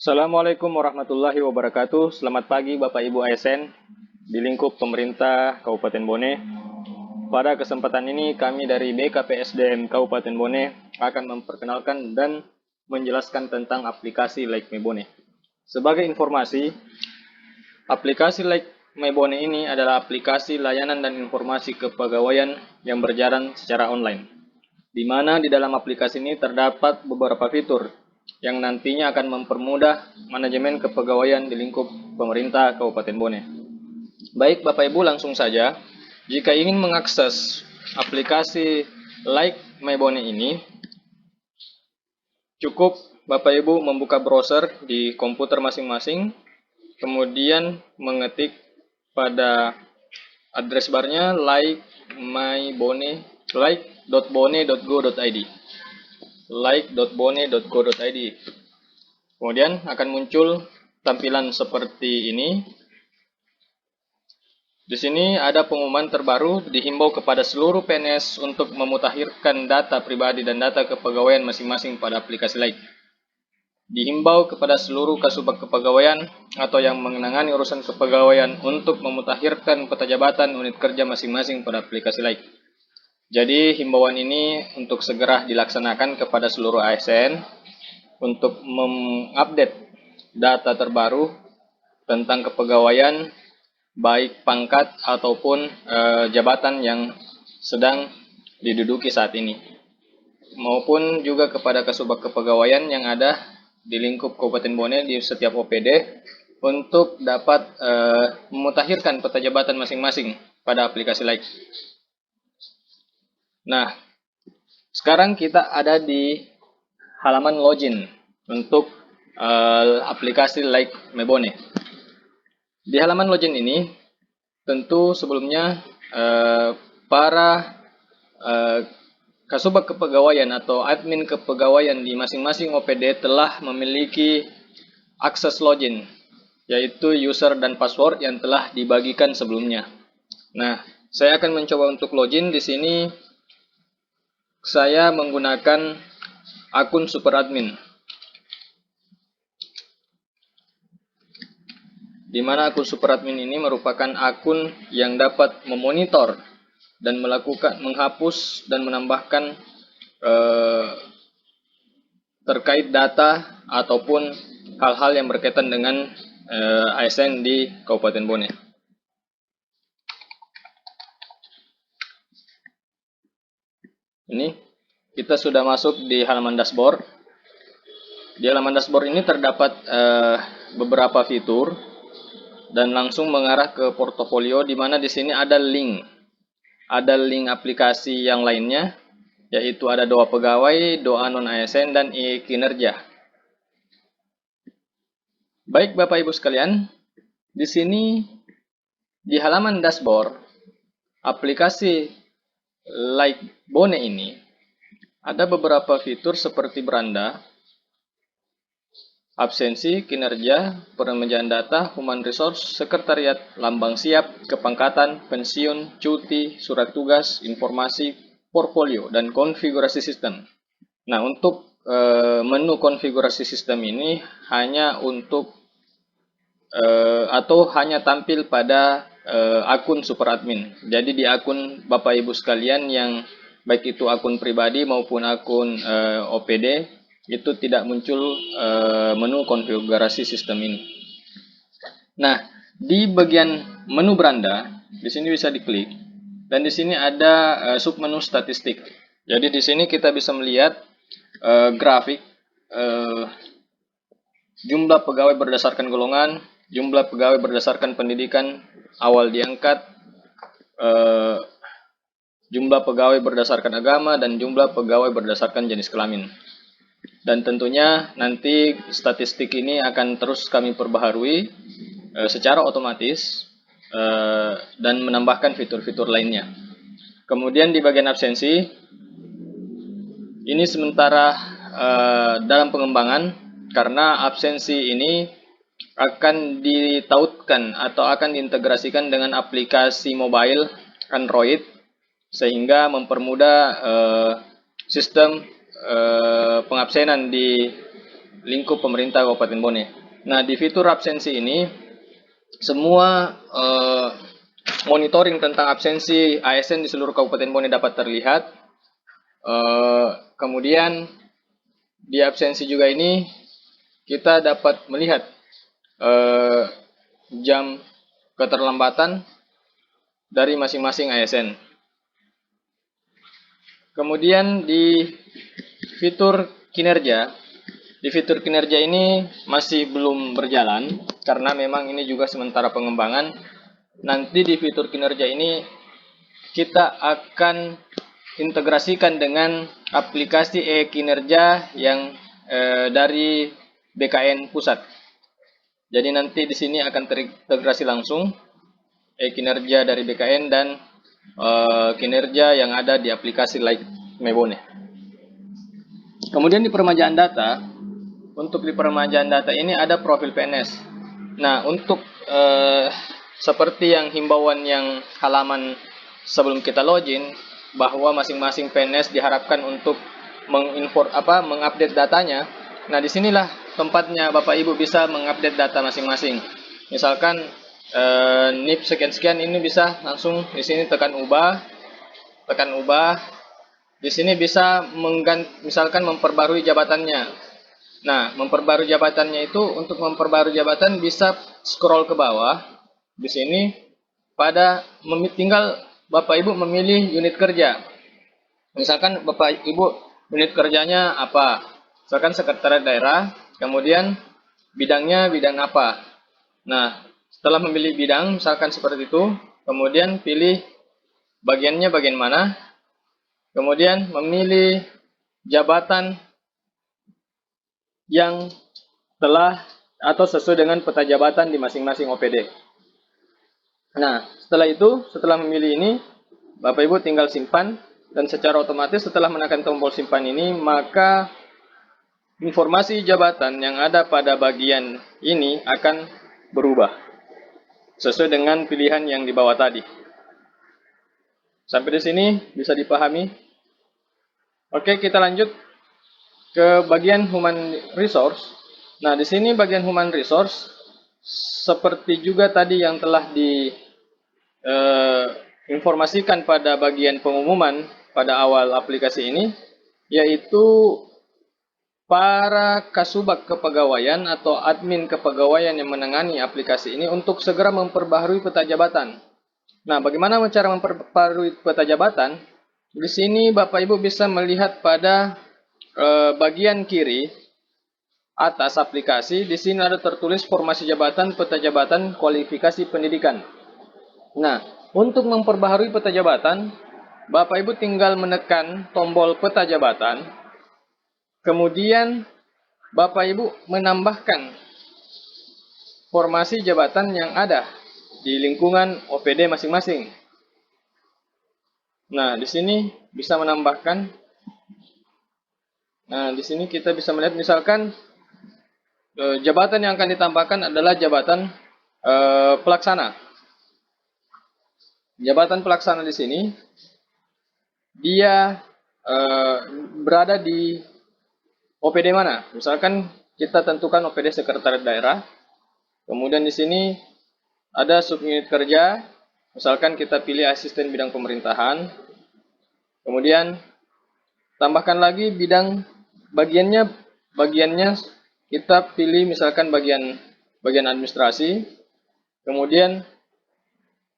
Assalamualaikum warahmatullahi wabarakatuh. Selamat pagi Bapak Ibu ASN di lingkup pemerintah Kabupaten Bone. Pada kesempatan ini kami dari BKPSDM Kabupaten Bone akan memperkenalkan dan menjelaskan tentang aplikasi Like My Bone. Sebagai informasi, aplikasi Like My Bone ini adalah aplikasi layanan dan informasi kepegawaian yang berjalan secara online, di mana di dalam aplikasi ini terdapat beberapa fitur yang nantinya akan mempermudah manajemen kepegawaian di lingkup pemerintah Kabupaten Bone. Baik Bapak Ibu, langsung saja. Jika ingin mengakses aplikasi Like My Bone ini, cukup Bapak Ibu membuka browser di komputer masing-masing, kemudian mengetik pada address barnya like.bone.go.id. like.bone.go.id. Kemudian akan muncul tampilan seperti ini. Di sini ada pengumuman terbaru, dihimbau kepada seluruh PNS untuk memutakhirkan data pribadi dan data kepegawaian masing-masing pada aplikasi Like. Dihimbau kepada seluruh kasubag kepegawaian atau yang menangani urusan kepegawaian untuk memutakhirkan peta jabatan unit kerja masing-masing pada aplikasi Like. Jadi himbauan ini untuk segera dilaksanakan kepada seluruh ASN untuk mengupdate data terbaru tentang kepegawaian, baik pangkat ataupun jabatan yang sedang diduduki saat ini, maupun juga kepada kasubag kepegawaian yang ada di lingkup Kabupaten Bone di setiap OPD untuk dapat memutakhirkan peta jabatan masing-masing pada aplikasi Like. Nah, sekarang kita ada di halaman login untuk aplikasi Like My Bone. Di halaman login ini, tentu sebelumnya para kasubag kepegawaian atau admin kepegawaian di masing-masing OPD telah memiliki akses login, yaitu user dan password yang telah dibagikan sebelumnya. Nah, saya akan mencoba untuk login. Di sini saya menggunakan akun super admin, di mana akun super admin ini merupakan akun yang dapat memonitor dan melakukan menghapus dan menambahkan terkait data ataupun hal-hal yang berkaitan dengan ASN di Kabupaten Bone. Ini kita sudah masuk di halaman dashboard. Di halaman dashboard ini terdapat beberapa fitur dan langsung mengarah ke portofolio, di mana di sini ada link aplikasi yang lainnya, yaitu ada doa pegawai, doa non ASN, dan e-kinerja. Baik Bapak Ibu sekalian, di sini di halaman dashboard aplikasi Like Bone ini ada beberapa fitur seperti beranda, absensi, kinerja, pemecahan data, human resource, sekretariat, lambang siap, kepangkatan, pensiun, cuti, surat tugas, informasi, portfolio, dan konfigurasi sistem. Nah, untuk menu konfigurasi sistem ini hanya untuk atau hanya tampil pada akun super admin. Jadi di akun Bapak Ibu sekalian yang baik itu akun pribadi maupun akun OPD itu tidak muncul menu konfigurasi sistem ini. Nah, di bagian menu beranda di sini bisa diklik dan di sini ada submenu statistik. Jadi di sini kita bisa melihat grafik jumlah pegawai berdasarkan golongan, jumlah pegawai berdasarkan pendidikan awal diangkat, jumlah pegawai berdasarkan agama, dan jumlah pegawai berdasarkan jenis kelamin. Dan tentunya nanti statistik ini akan terus kami perbaharui secara otomatis dan menambahkan fitur-fitur lainnya. Kemudian di bagian absensi, ini sementara dalam pengembangan karena absensi ini akan ditautkan atau akan diintegrasikan dengan aplikasi mobile Android sehingga mempermudah sistem pengabsenan di lingkup pemerintah Kabupaten Bone. Nah, di fitur absensi ini semua monitoring tentang absensi ASN di seluruh Kabupaten Bone dapat terlihat. Kemudian di absensi juga ini kita dapat melihat jam keterlambatan dari masing-masing ASN. Kemudian di fitur kinerja, ini masih belum berjalan karena memang ini juga sementara pengembangan. Nanti di fitur kinerja ini kita akan integrasikan dengan aplikasi e-kinerja yang dari BKN pusat. Jadi nanti di sini akan terintegrasi langsung kinerja dari BKN dan kinerja yang ada di aplikasi like Mebone. Kemudian di peremajaan data, untuk di peremajaan data ini ada profil PNS. Nah, untuk seperti yang himbauan yang halaman sebelum kita login, bahwa masing-masing PNS diharapkan untuk mengupdate datanya. Nah, disinilah tempatnya Bapak Ibu bisa mengupdate data masing-masing. Misalkan NIP sekian-sekian ini bisa langsung di sini tekan ubah. Di sini bisa misalkan memperbarui jabatannya. Nah, memperbarui jabatannya itu, untuk memperbarui jabatan bisa scroll ke bawah. Di sini tinggal Bapak Ibu memilih unit kerja. Misalkan Bapak Ibu unit kerjanya apa? Misalkan sekretariat daerah, kemudian bidangnya bidang apa. Nah, setelah memilih bidang, misalkan seperti itu, kemudian pilih bagiannya bagian mana, kemudian memilih jabatan yang telah atau sesuai dengan peta jabatan di masing-masing OPD. Nah, setelah memilih ini, Bapak Ibu tinggal simpan, dan secara otomatis setelah menekan tombol simpan ini, maka informasi jabatan yang ada pada bagian ini akan berubah sesuai dengan pilihan yang di bawah tadi. Sampai di sini bisa dipahami? Oke, kita lanjut ke bagian human resource. Nah, di sini bagian human resource seperti juga tadi yang telah diinformasikan pada bagian pengumuman pada awal aplikasi ini, yaitu para kasubag kepegawaian atau admin kepegawaian yang menangani aplikasi ini untuk segera memperbaharui peta jabatan. Nah, bagaimana cara memperbaharui peta jabatan? Di sini Bapak Ibu bisa melihat pada bagian kiri atas aplikasi. Di sini ada tertulis formasi jabatan, peta jabatan, kualifikasi pendidikan. Nah, untuk memperbaharui peta jabatan, Bapak Ibu tinggal menekan tombol peta jabatan. Kemudian Bapak Ibu menambahkan formasi jabatan yang ada di lingkungan OPD masing-masing. Nah, di sini bisa menambahkan. Nah, di sini kita bisa melihat misalkan jabatan yang akan ditambahkan adalah jabatan pelaksana. Jabatan pelaksana di sini dia berada di OPD mana? Misalkan kita tentukan OPD sekretariat daerah. Kemudian di sini ada subunit kerja. Misalkan kita pilih asisten bidang pemerintahan. Kemudian tambahkan lagi bagiannya kita pilih misalkan bagian administrasi. Kemudian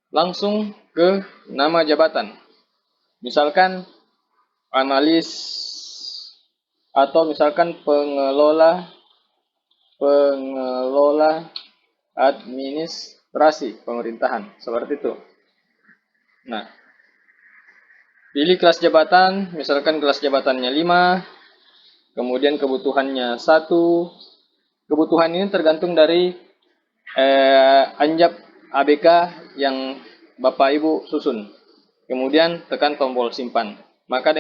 langsung ke nama jabatan. Misalkan analis atau misalkan pengelola administrasi pemerintahan, seperti itu. Nah, pilih kelas jabatan, misalkan kelas jabatannya 5, kemudian kebutuhannya 1. Kebutuhan ini tergantung dari anjap ABK yang Bapak Ibu susun. Kemudian tekan tombol simpan. Maka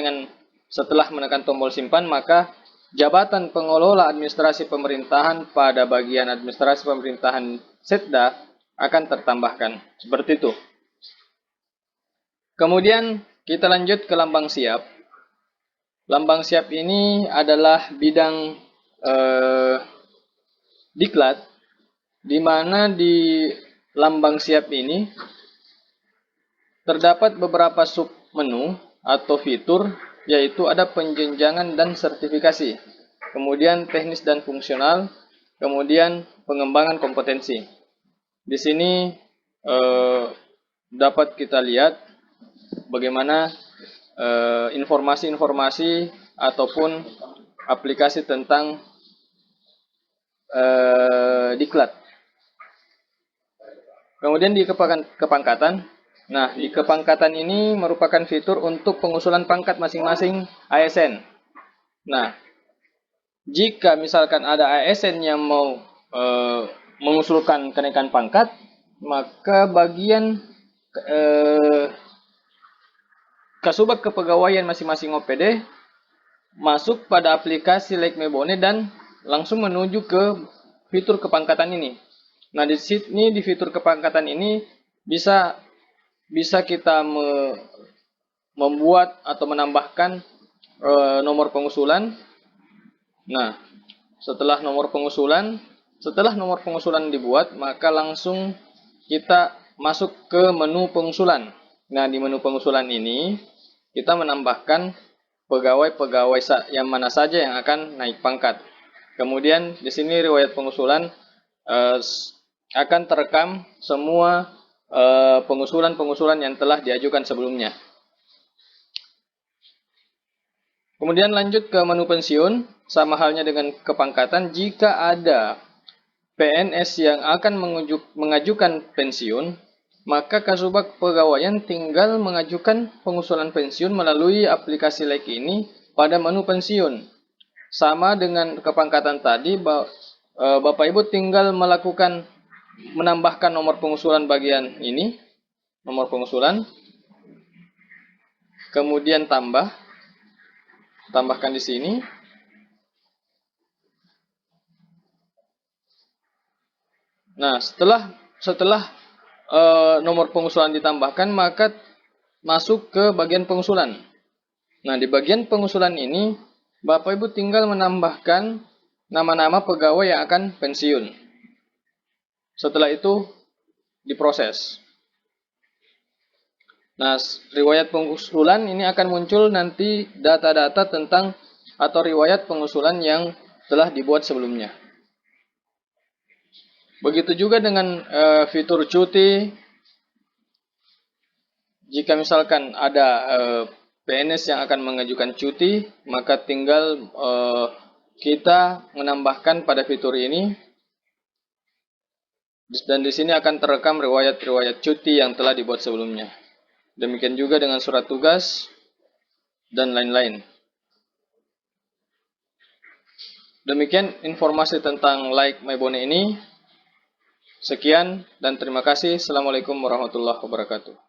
setelah menekan tombol simpan, maka jabatan pengelola administrasi pemerintahan pada bagian administrasi pemerintahan Setda akan tertambahkan. Seperti itu. Kemudian kita lanjut ke lambang siap. Lambang siap ini adalah bidang diklat, di mana di lambang siap ini terdapat beberapa submenu atau fitur, yaitu ada penjenjangan dan sertifikasi, kemudian teknis dan fungsional, kemudian pengembangan kompetensi. Di sini dapat kita lihat bagaimana informasi-informasi ataupun aplikasi tentang diklat. Kemudian di kepangkatan. Nah, di kepangkatan ini merupakan fitur untuk pengusulan pangkat masing-masing ASN. Nah, jika misalkan ada ASN yang mau mengusulkan kenaikan pangkat, maka bagian Kasubag Kepegawaian masing-masing OPD masuk pada aplikasi Like Mebone dan langsung menuju ke fitur kepangkatan ini. Nah, di sini di fitur kepangkatan ini bisa kita membuat atau menambahkan nomor pengusulan. Nah, setelah nomor pengusulan dibuat, maka langsung kita masuk ke menu pengusulan. Nah, di menu pengusulan ini kita menambahkan pegawai-pegawai yang mana saja yang akan naik pangkat. Kemudian di sini riwayat pengusulan akan terekam semua pengusulan-pengusulan yang telah diajukan sebelumnya. Kemudian lanjut ke menu pensiun, sama halnya dengan kepangkatan. Jika ada PNS yang akan mengajukan pensiun, maka Kasubag Kepegawaian tinggal mengajukan pengusulan pensiun melalui aplikasi Like ini pada menu pensiun. Sama dengan kepangkatan tadi, Bapak Ibu tinggal menambahkan nomor pengusulan bagian ini, nomor pengusulan, kemudian tambahkan di sini. Nah, setelah nomor pengusulan ditambahkan, maka masuk ke bagian pengusulan. Nah, di bagian pengusulan ini, Bapak Ibu tinggal menambahkan nama-nama pegawai yang akan pensiun. Setelah itu, diproses. Nah, riwayat pengusulan ini akan muncul nanti data-data tentang atau riwayat pengusulan yang telah dibuat sebelumnya. Begitu juga dengan fitur cuti. Jika misalkan ada PNS yang akan mengajukan cuti, maka tinggal kita menambahkan pada fitur ini. Dan di sini akan terekam riwayat-riwayat cuti yang telah dibuat sebelumnya. Demikian juga dengan surat tugas dan lain-lain. Demikian informasi tentang Like Mebone ini. Sekian dan terima kasih. Assalamualaikum warahmatullahi wabarakatuh.